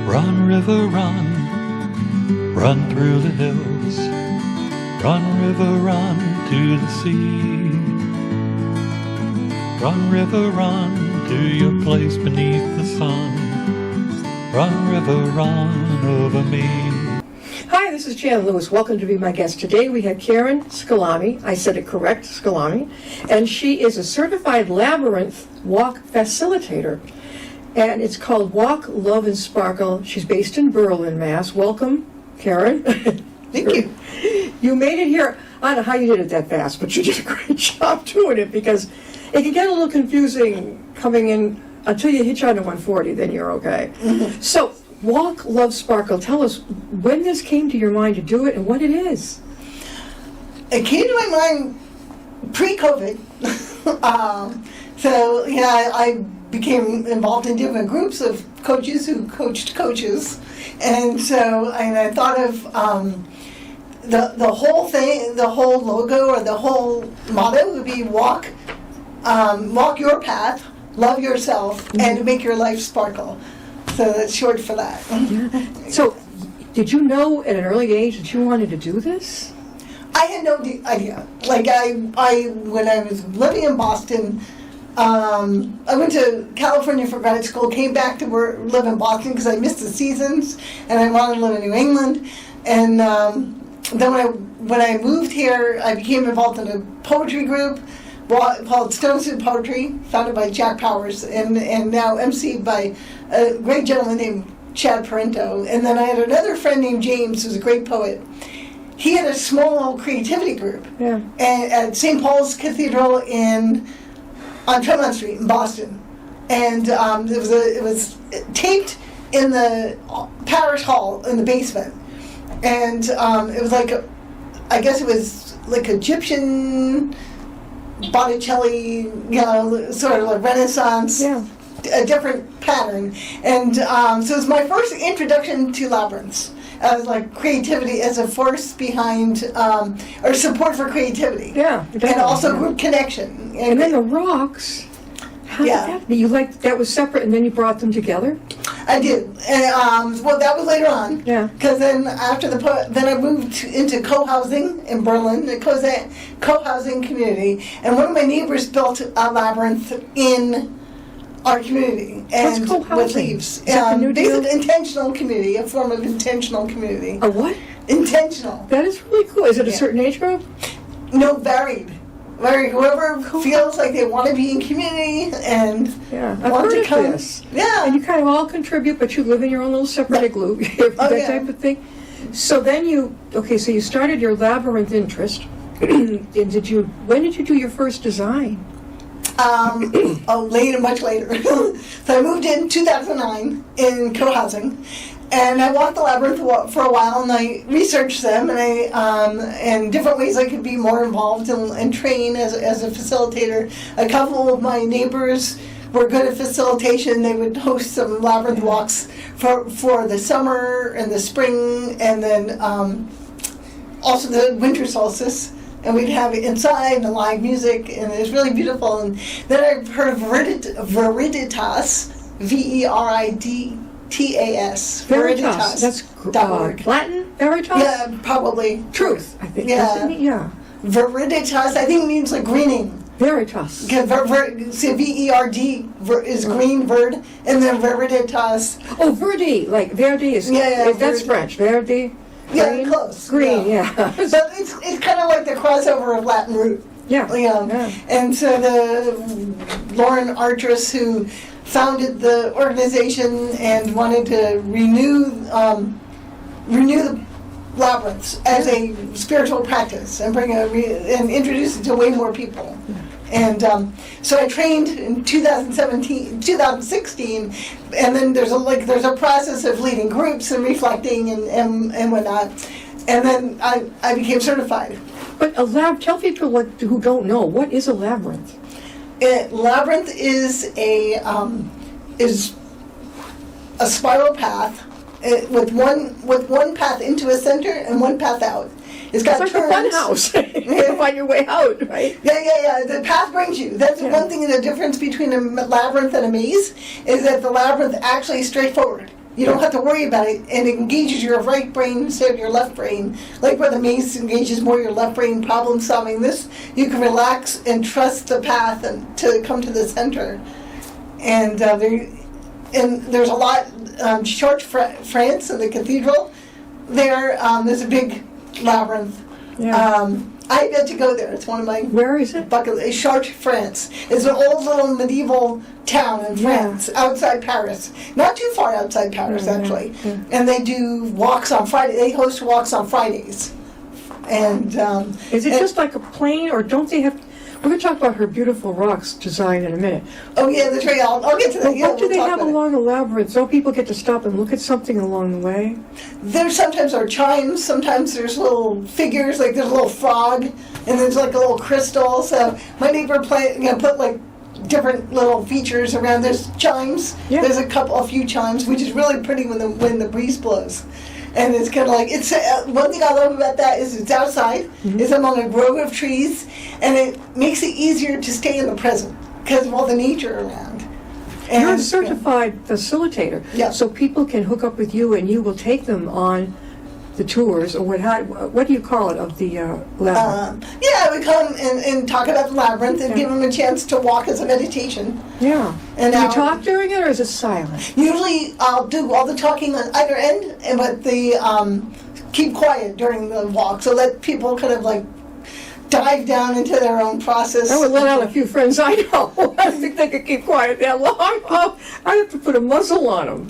Run, river, run, run through the hills. Run, river, run to the sea. Run, river, run to your place beneath the sun. Run, river, run over me. Hi, this is Jan Lewis. Welcome to be my guest. Today we have Karen Szklany. I said it correct, Szklany. And she is a certified Labyrinth walk facilitator. And it's called Walk, Love, and Sparkle. She's based in Berlin, Mass. Welcome, Karen. Thank you. You made it here. I don't know how you did it that fast, but you did a great job doing it because it can get a little confusing coming in until you hitch on to 140, then you're okay. Mm-hmm. So, Walk, Love, Sparkle. Tell us when this came to your mind to do it and what it is. It came to my mind pre-COVID. I became involved in different groups of coaches who coached coaches. And I thought of the whole thing, the whole logo or the whole motto would be walk your path, love yourself, and make your life sparkle. So that's short for that. So, did you know at an early age that you wanted to do this? I had no idea. Like when I was living in Boston, I went to California for grad school, came back to live in Boston because I missed the seasons, and I wanted to live in New England. And then when I moved here, I became involved in a poetry group called Stone Soup Poetry, founded by Jack Powers, and now emceed by a great gentleman named Chad Parento. And then I had another friend named James, who's a great poet. He had a small little creativity group at St. Paul's Cathedral on Tremont Street in Boston. And it was taped in the parish hall in the basement. And it was like, I guess it was like Egyptian Botticelli, sort of like Renaissance, a different pattern. And so it was my first introduction to labyrinths as like creativity as a force behind, or support for creativity. Yeah, and also group connection. And then the rocks. How did that be? That was separate, and then you brought them together? I did. And, well, that was later on. Yeah. Because then after then I moved into co-housing in Berlin, the co-housing community, and one of my neighbors built a labyrinth in our community. And with leaves. Basically, intentional community, a form of intentional community. A what? Intentional. That is really cool. Is it a certain age group? No, varied. Whoever feels like they want to be in community and want to come. This. Yeah. And you kind of all contribute, but you live in your own little separate igloo, type of thing. So then so you started your labyrinth interest. And when did you do your first design? Much later. So I moved in 2009 in co-housing. And I walked the labyrinth for a while, and I researched them, and and different ways I could be more involved and train as a facilitator. A couple of my neighbors were good at facilitation. They would host some labyrinth walks for the summer and the spring, and then also the winter solstice. And we'd have it inside and live music, and it was really beautiful. And then I heard of Veriditas, Veriditas. Veritas. That's Latin? Veritas? Yeah, probably. Truth, I think. Yeah. Veriditas, I think, means like greening. Veritas. V-E-R-D is green, verd, and then Veriditas. Oh, verdi, like verdi is. That's French. Verdi. Green? Yeah, close. Green, yeah. But it's kind of like the crossover of Latin root. Yeah. And so the Lauren Artress, who founded the organization and wanted to renew the labyrinths as a spiritual practice and and introduce it to way more people. And so I trained in 2016, and then there's a process of leading groups and reflecting and whatnot, and then I became certified. But tell people who don't know, what is a labyrinth? Labyrinth is a spiral path with one path into a center and one path out. It's got like turns. A fun house. You can find your way out, right? Yeah. The path brings you. That's one thing. The difference between a labyrinth and a maze is that the labyrinth actually is straightforward. You don't have to worry about it, and it engages your right brain instead of your left brain. Like where the maze engages more your left brain problem solving. This, you can relax and trust the path and to come to the center. And there's a lot. Church France and the cathedral. There's a big labyrinth. Yeah. I get to go there. It's one of my Where is it? bucket list. Chartres, France. It's an old little medieval town in France, outside Paris. Not too far outside Paris, actually. Yeah. And they do walks on Friday. They host walks on Fridays. And Is it just like a plane, or don't they have? We're going to talk about her beautiful rocks design in a minute. oh yeah, the trail. I'll get to that. But Yeah, what do we'll they talk have about it. along the labyrinth? So people get to stop and look at something along the way? There sometimes are chimes, sometimes there's little figures, like there's a little frog, and there's like a little crystal. So my neighbor put like different little features around. There's chimes. Yeah. There's a few chimes, which is really pretty when the breeze blows. And it's kind of like, it's one thing I love about that is it's outside, Mm-hmm. it's among a grove of trees, and it makes it easier to stay in the present because of all the nature around. And, You're a certified facilitator, Yeah. so people can hook up with you and you will take them on the tours, or what do you call it, of the labyrinth? I would come and talk about the labyrinth and give them a chance to walk as a meditation. Yeah. And Do you I'll- talk during it, or is it silent? Usually I'll do all the talking on either end, but keep quiet during the walk, so let people kind of like dive down into their own process. I would let out a few friends I know. I don't think they could keep quiet that long. Oh, I have to put a muzzle on them.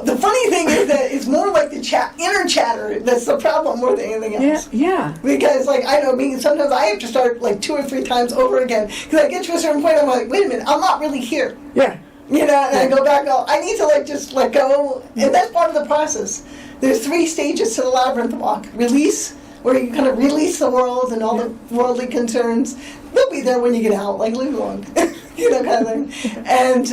The funny thing is that it's more like the inner chatter that's the problem more than anything Yeah, else. yeah. Because, like, I know me, sometimes I have to start like 2 or 3 times over again. Because I get to a certain point, I'm like, wait a minute, I'm not really here. Yeah. You know, and I go back, I need to like just let go. And that's part of the process. There's 3 stages to the labyrinth walk. Release, where you kind of release the world and all the worldly concerns. They'll be there when you get out, like leave it alone, you know, kind of thing. And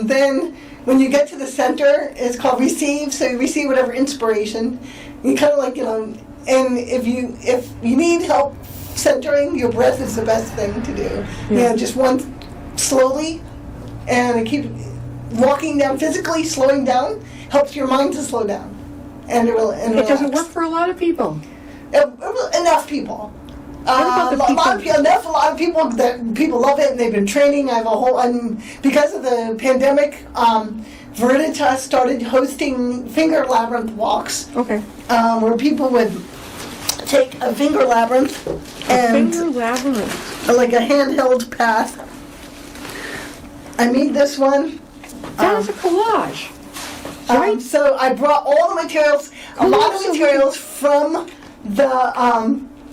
then when you get to the center, it's called receive. So you receive whatever inspiration. You kind of like, you know, and if you need help centering, your breath is the best thing to do. You know, just one slowly, and keep walking down physically, slowing down helps your mind to slow down. And It doesn't work for a lot of people. Enough people. What about the a lot of people that people love it, and they've been training. I have a whole, because of the pandemic, Veritas started hosting finger labyrinth walks. Okay. Where people would take a finger labyrinth and Finger labyrinth. like a handheld path. I made this one. That was a collage. Right? So I brought all the materials, a lot of so materials from the,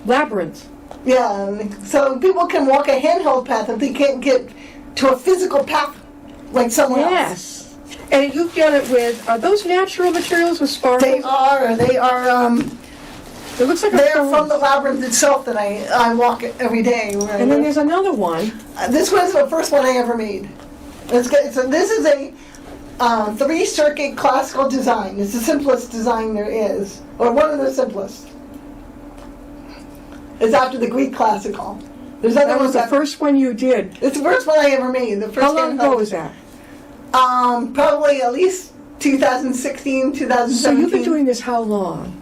Labyrinth. yeah, so people can walk a handheld path if they can't get to a physical path like someone else. Yes. And you've done it with, are those natural materials with sparkles? They are, It looks like a they're phone. from the labyrinth itself that I walk every day. Where I And then live. there's another one. This one's the first one I ever made. This is a 3-circuit classical design. It's the simplest design there is, or one of the simplest. It's after the Greek classical. There's other That was ones the first one you did. It's the first one I ever made. The first How long ago handheld. was that? Probably at least 2016, 2017. So you've been doing this how long?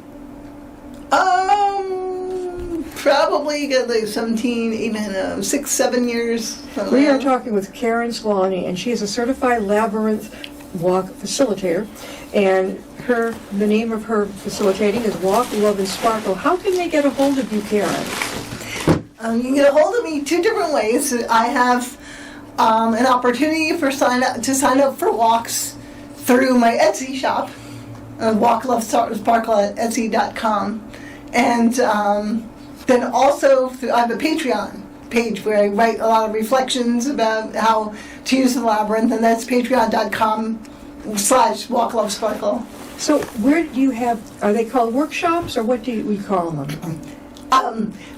Probably got like 17, even 6, 7 years. We are talking with Karen Szklany, and she is a certified Labyrinth walk facilitator. And the name of her facilitating is Walk, Love, and Sparkle. How can they get a hold of you, Karen? You can get a hold of me 2 different ways. I have an opportunity to sign up for walks through my Etsy shop, Walk, Love, Sparkle at Etsy.com. And then also I have a Patreon page where I write a lot of reflections about how to use the labyrinth, and that's patreon.com/Walk, Love, Sparkle. So where do you have, are they called workshops, or what do we call them?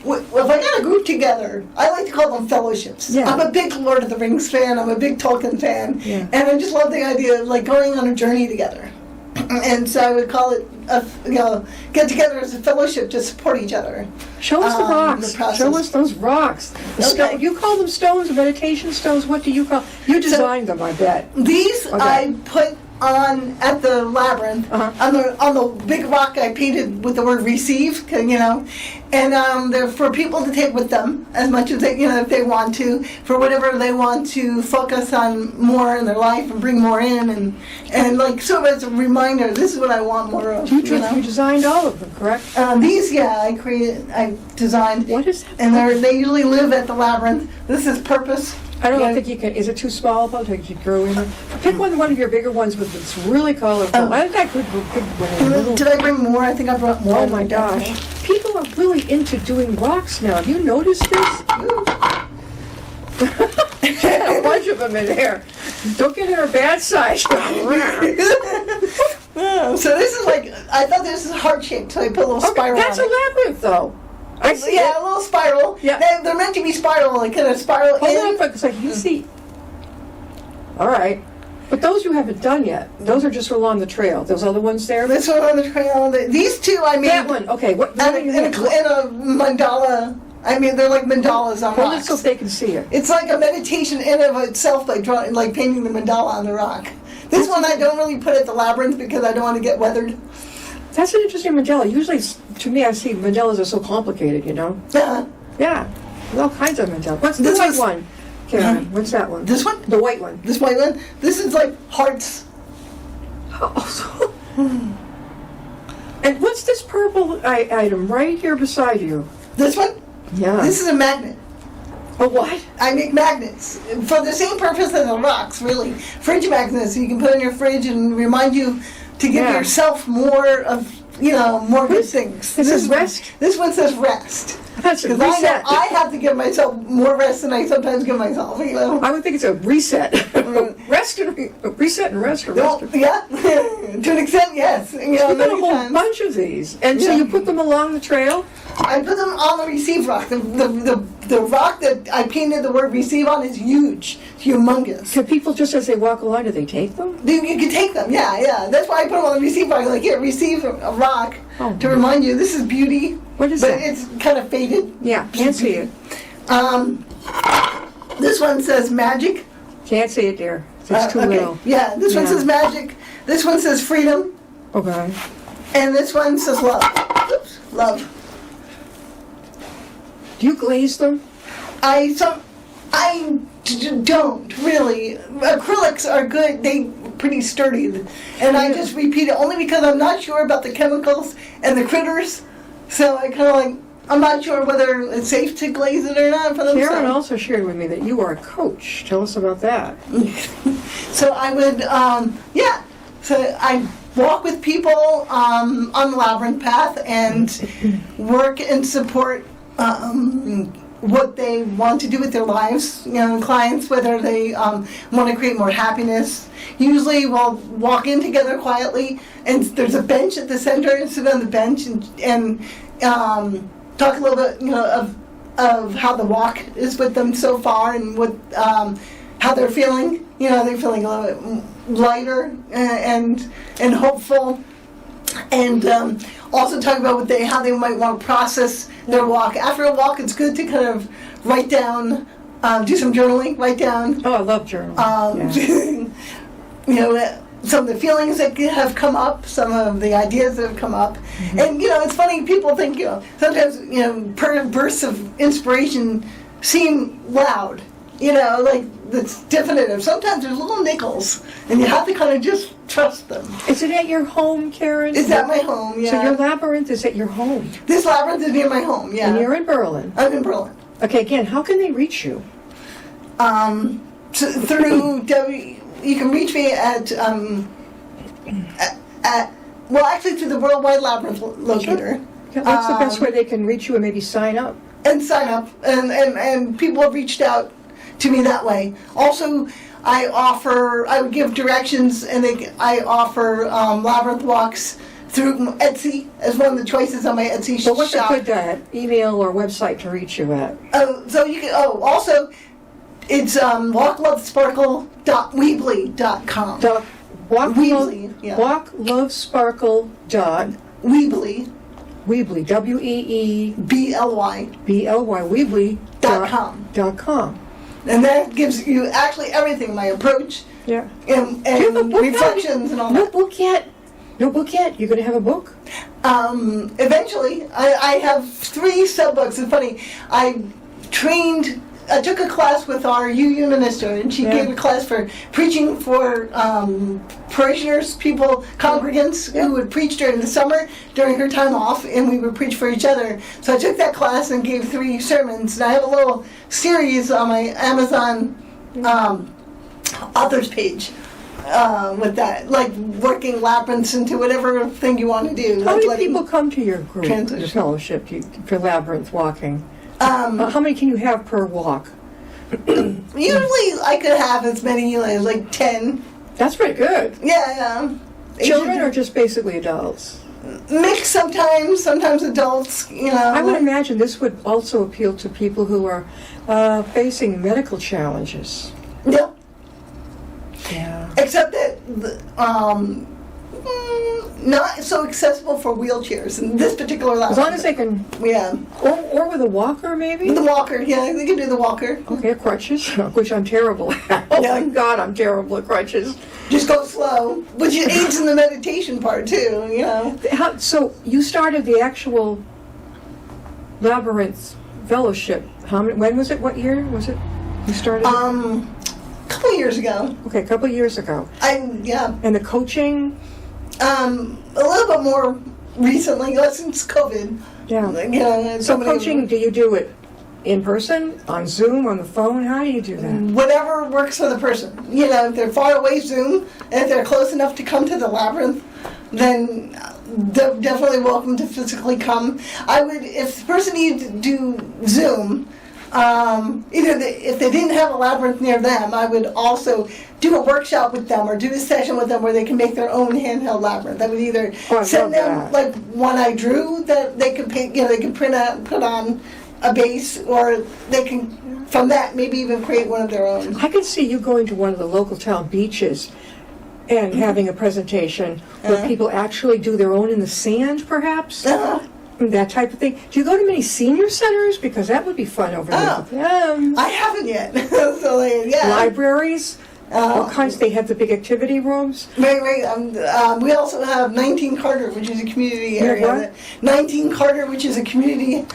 Well, if I got a group together, I like to call them fellowships. Yeah. I'm a big Lord of the Rings fan. I'm a big Tolkien fan. Yeah. And I just love the idea of like going on a journey together. And so I would call it, get together as a fellowship to support each other. Show us the rocks. the process. Show us those rocks. Okay. You call them stones, meditation stones. What do you call? You designed them, I bet. These Okay. I put at the Labyrinth, on the big rock I painted with the word receive, and they're for people to take with them as much as they, if they want to, for whatever they want to focus on more in their life and bring more in, and like sort of as a reminder, this is what I want more of. You designed all of them, correct? These, I designed. What is that? And they usually live at the Labyrinth. This is Purpose. I don't think you can. Is it too small? I'll take you grow in. Pick one of your bigger ones with it's really colorful. I think that could be Did I bring more? I think I brought more. Oh my gosh! People are really into doing rocks now. Have you noticed this? She had a bunch of them in there. Don't get her bad side. So this is like, I thought this is heart shaped, so I put a little spiral That's on a it. labyrinth, though. I see Yeah, it. a little spiral. Yeah. They're meant to be spiral, like kind of spiral Hold in. on, because like you see. All right, but those you haven't done yet. Those are just along the trail. Those other ones there. This one on the trail. These two I made. That one. Okay. What? In a mandala. I mean, they're like mandalas on Hold it rocks. so they can see it. It's like a meditation in and of itself, like drawing, like painting the mandala on the rock. This one I don't really put at the Labyrinth because I don't want to get weathered. That's an interesting mandala. Usually, to me, I see mandalas are so complicated. Yeah. Yeah. There's all kinds of mandalas. What's the white one? Karen, what's that one? This one? The white one. This white one? This is like hearts. Oh, and what's this purple item right here beside you? This one? Yeah. This is a magnet. A what? I make magnets for the same purpose as the rocks, really. Fridge magnets, so you can put in your fridge and remind you to give yourself more of, more good things. This is rest? This one says rest. That's a Because reset. I have to give myself more rest than I sometimes give myself, I would think it's a reset. Reset and rest. Well, yeah, to an extent, yes. You got a Many whole times. bunch of these. And so you put them along the trail? I put them on the receive rock. The rock that I painted the word receive on is huge, humongous. Can people, just as they walk along, do they take them? You can take them, yeah. That's why I put them on the receive rock. Like, here, receive a rock Oh, to remind you this is beauty. What is but that? It's kind of faded. Yeah, can't see it. This one says magic. Can't see it, dear. It's too little. Yeah, this one says magic. This one says freedom. Okay. And this one says love. Oops, love. Do you glaze them? I don't really. Acrylics are good. They pretty sturdy, and I just repeat it only because I'm not sure about the chemicals and the critters. So I kind of like, I'm not sure whether it's safe to glaze it or not for them. Karen also shared with me that you are a coach. Tell us about that. So I would, So I walk with people on the Labyrinth path and work and support what they want to do with their lives. Clients, whether they want to create more happiness. Usually we'll walk in together quietly, and there's a bench at the center, and sit on the bench and talk a little bit, of how the walk is with them so far, and what how they're feeling. They're feeling a little bit lighter and hopeful, and also talk about how they might want to process their walk. After a walk, it's good to kind of write down, do some journaling, write down. Oh, I love journaling. Some of the feelings that have come up, some of the ideas that have come up. Mm-hmm. And, it's funny, people think, sometimes, bursts of inspiration seem loud, like it's definitive. Sometimes there's little nickels, and you have to kind of just trust them. Is it at your home, Karen? It's at my home, yeah. So your labyrinth is at your home? This labyrinth is near my home, yeah. And you're in Berlin? I'm in Berlin. Okay, again, how can they reach you? Through you can reach me at through the Worldwide Labyrinth Locator. Yeah, what's the best way they can reach you and maybe sign up? And sign up, and people have reached out to me that way. Also, I would give directions, and I offer labyrinth walks through Etsy as one of the choices on my Etsy shop. But what's a good email or website to reach you at? So you can. Also, it's walklovesparkle.weebly.com. Weebly, yeah. Walklovesparkle. Weebly. Weebly. BLY. Weebly. .com. .com. And that gives you actually everything, my approach Yeah. and Do you have a book reflections and all No that. book yet? No book yet? You're going to have a book? Eventually, I have 3 sub-books. It's funny, I took a class with our UU minister, and she gave a class for preaching for parishioners, people, congregants who would preach during the summer, during her time off, and we would preach for each other. So I took that class and gave 3 sermons, and I have a little series on my Amazon authors page with that, like working labyrinths into whatever thing you want to do. How like many people come to your group, your transition. fellowship, for labyrinth walking? How many can you have per walk? Usually I could have as many, like 10. That's pretty good. Yeah. Children or just basically adults? Mixed sometimes adults, I would imagine this would also appeal to people who are facing medical challenges. Yeah. Yeah. Except that, not so accessible for wheelchairs in this particular As long as they can, Yeah. or with a walker maybe? The walker, yeah, they can do the walker. Okay, crutches, which I'm terrible at. Oh my God, I'm terrible at crutches. Just go slow, which aids in the meditation part too, So you started the actual Labyrinth Fellowship. When was it? What year was it? You started? A couple years ago. Okay, a couple of years ago. Yeah. And the coaching? A little bit more recently, since COVID. Yeah. So coaching, do you do it in person, on Zoom, on the phone? How do you do that? Whatever works for the person. If they're far away, Zoom. And if they're close enough to come to the Labyrinth, then they're definitely welcome to physically come. If the person needed to do Zoom, if they didn't have a Labyrinth near them, I would also do a workshop with them or do a session with them where they can make their own handheld Labyrinth. I would either send them like one I drew that they could paint, they can print out, put on a base, or they can from that maybe even create one of their own. I could see you going to one of the local town beaches and having a presentation where people actually do their own in the sand, perhaps. That type of thing. Do you go to many senior centers? Because that would be fun over there. I haven't yet. So Libraries, all kinds. They have the big activity rooms. Right. We also have 19 Carter, which is a community area. What? 19 Carter, which is a community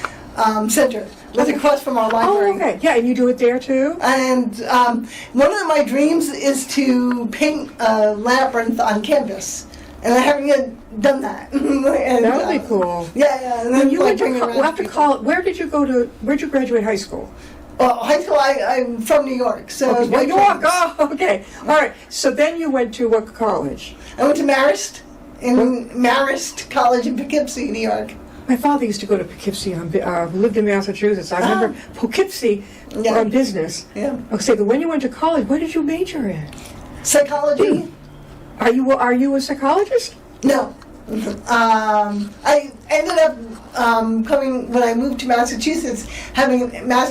center, that's across from our library. Oh, okay. Yeah, and you do it there too? And one of my dreams is to paint a labyrinth on canvas. And I haven't yet done that. And, That would be cool. Yeah. And When then, you went bring it to around after people. college, where'd you graduate high school? Well, high school, I'm from New York, so Okay, my New York. parents- Oh, okay. All right. So then you went to what college? I went to Marist, Marist College in Poughkeepsie, New York. My father used to go to Poughkeepsie, lived in Massachusetts. I remember Poughkeepsie on business. Yeah. Okay, but when you went to college, what did you major in? Psychology. Are you a psychologist? No. I ended up coming, when I moved to Massachusetts, having a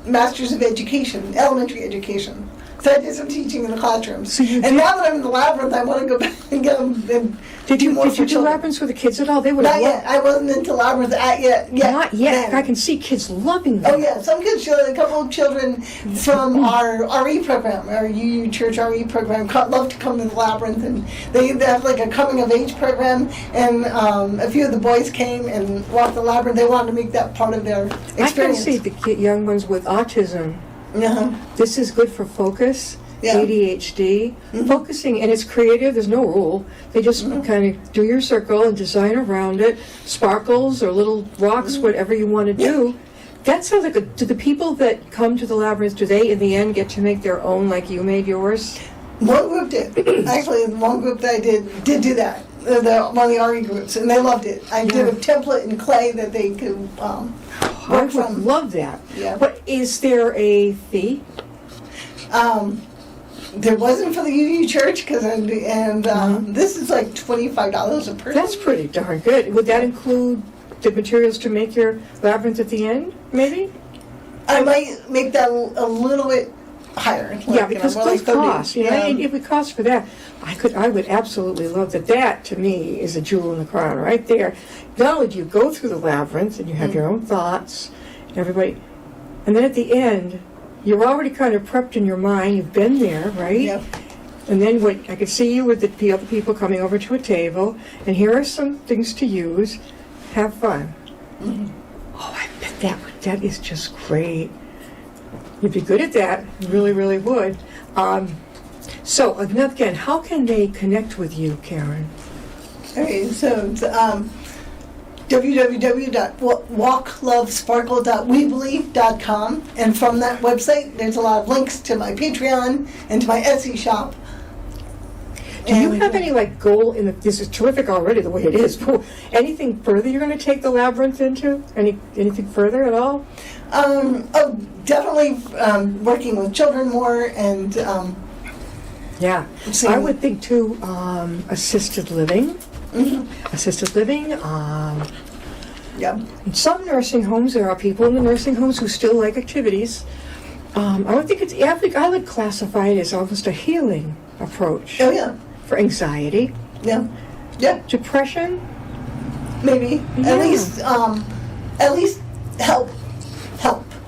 master's of education, elementary education. So I did some teaching in the classrooms. So and now that I'm in the Labyrinth, I want to go back and get them. And Did you more for do children. Labyrinths with the kids at all? They would Not have yet. I wasn't into Labyrinth yet. Not yet. then. I can see kids loving them. Oh yeah, some kids, a couple of children from our RE program, our UU Church RE program, love to come to the Labyrinth, and they have like a coming of age program, and a few of the boys came and walked the Labyrinth. They wanted to make that part of their experience. I can see the young ones with autism. This is good for focus. Yeah. ADHD, focusing, and it's creative, there's no rule. They just kind of do your circle and design around it, sparkles or little rocks, whatever you want to do. That sounds like do the people that come to the Labyrinth, do they in the end get to make their own like you made yours? One group did. Actually, one group that I did do that. One of the RE groups, and they loved it. I did a template in clay that they could I work would from. love that. Yeah. But is there a fee? There wasn't for the UU Church, this is like $25 a person. That's pretty darn good. Would that include the materials to make your labyrinth at the end, maybe? I might make that a little bit higher. Yeah, because more like those cost. 30. And if it costs for that, I would absolutely love that. That to me is a jewel in the crown right there. Not only do you go through the labyrinth and you have your own thoughts, and everybody, and then at the end, you're already kind of prepped in your mind. You've been there, right? Yep. And then what I could see you with the other people coming over to a table, and here are some things to use. Have fun. Mm-hmm. Oh, I bet that is just great. You'd be good at that. You really, really would. So, again, how can they connect with you, Karen? Okay, so it's www.walklovesparkle.weebly.com, and from that website there's a lot of links to my Patreon and to my Etsy shop. Do you have any goal this is terrific already the way it is, but anything further you're going to take the Labyrinth into? Anything further at all? Definitely working with children more, and yeah, I would think too, assisted living. Mm-hmm. Assisted living. Yeah. In some nursing homes, there are people in the nursing homes who still like activities. I would think I would classify it as almost a healing approach. Oh yeah. For anxiety. Yeah. Yeah. Depression. Maybe. Yeah. At least help.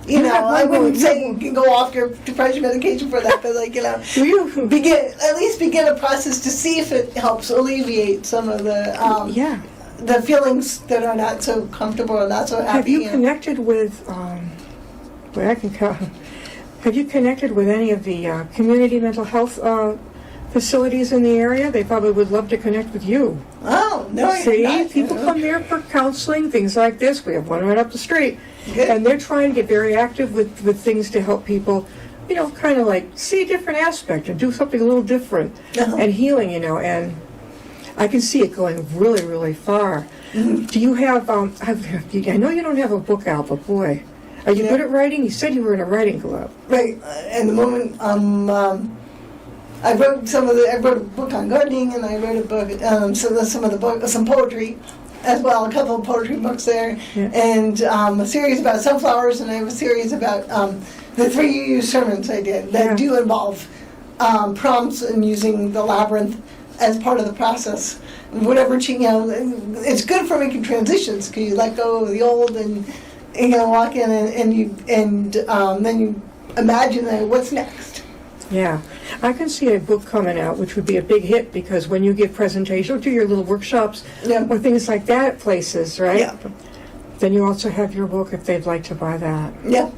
You know, I wouldn't say you can go off your depression medication for that, but begin a process to see if it helps alleviate some of the feelings that are not so comfortable or not so happy. Have you connected with have you connected with any of the community mental health facilities in the area? They probably would love to connect with you. Oh, no, see, people come there for counseling, things like this. We have one right up the street. Good. And they're trying to get very active with things to help people, kind of see a different aspect and do something a little different and healing, and I can see it going really, really far. Mm-hmm. Do you have, I know you don't have a book out, but boy, are you good at writing? You said you were in a writing club. Right. At the moment, I wrote a book on gardening, and I wrote a book, some poetry as well, a couple of poetry books there, and a series about sunflowers, and I have a series about the 3 UU sermons I did that do involve prompts and using the Labyrinth as part of the process. Whatever, it's good for making transitions, because you let go of the old and walk in and then you imagine what's next. Yeah, I can see a book coming out, which would be a big hit, because when you give presentations, do your little workshops or things like that at places, right? Yeah. Then you also have your book if they'd like to buy that. Yeah.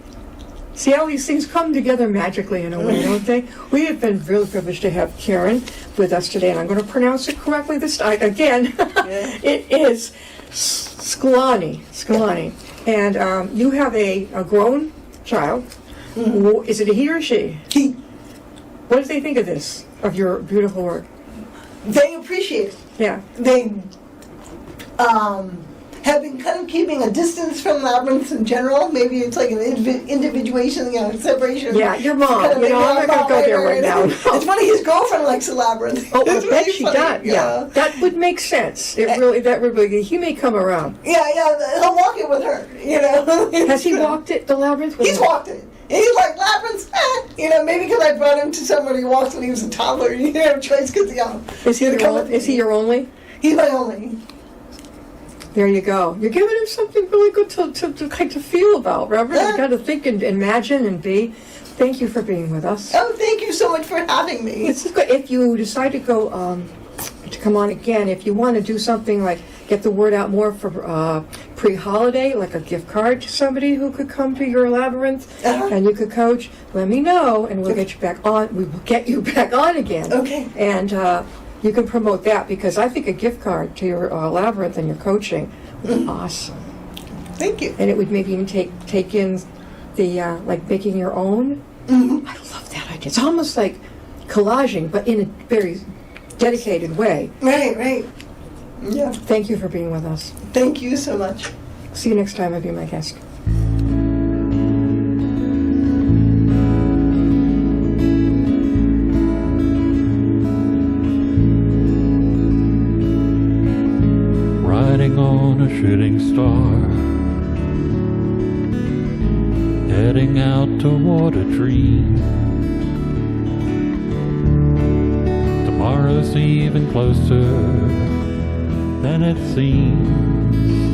See how these things come together magically in a way, don't they? We have been really privileged to have Karen with us today, and I'm going to pronounce it correctly this time. Again, it is Szklany. And you have a grown child. Mm-hmm. Is it a he or she? He. What do they think of this, of your beautiful work? They appreciate it. Yeah. They have been kind of keeping a distance from Labyrinth in general. Maybe it's like an individuation, separation. Yeah, your mom. I'm not going to go there right now. It's funny, his girlfriend likes the Labyrinth. Oh, I bet she does. Yeah, that would make sense. He may come around. Yeah, he'll walk it with her, Has he walked it, the Labyrinth? He's walked it. He's like, Labyrinth, maybe because I brought him to somebody who walked when he was a toddler. You didn't have a choice because, Is he your only? He's my only. There you go. You're giving him something really good to feel about, Reverend. You got to think and imagine and be. Thank you for being with us. Oh, thank you so much for having me. This is good. If you decide to go, to come on again, if you want to do something like get the word out more for pre-holiday, like a gift card to somebody who could come to your Labyrinth and you could coach, let me know and we'll get you back on. We will get you back on again. Okay. And you can promote that, because I think a gift card to your Labyrinth and your coaching would be awesome. Thank you. And it would maybe even take in the making your own. Mm-hmm. I love that idea. It's almost like collaging, but in a very dedicated way. Right. Yeah. Thank you for being with us. Thank you so much. See you next time. I'll be my guest. Riding on a shooting star, heading out toward a dream. Tomorrow's even closer than it seems.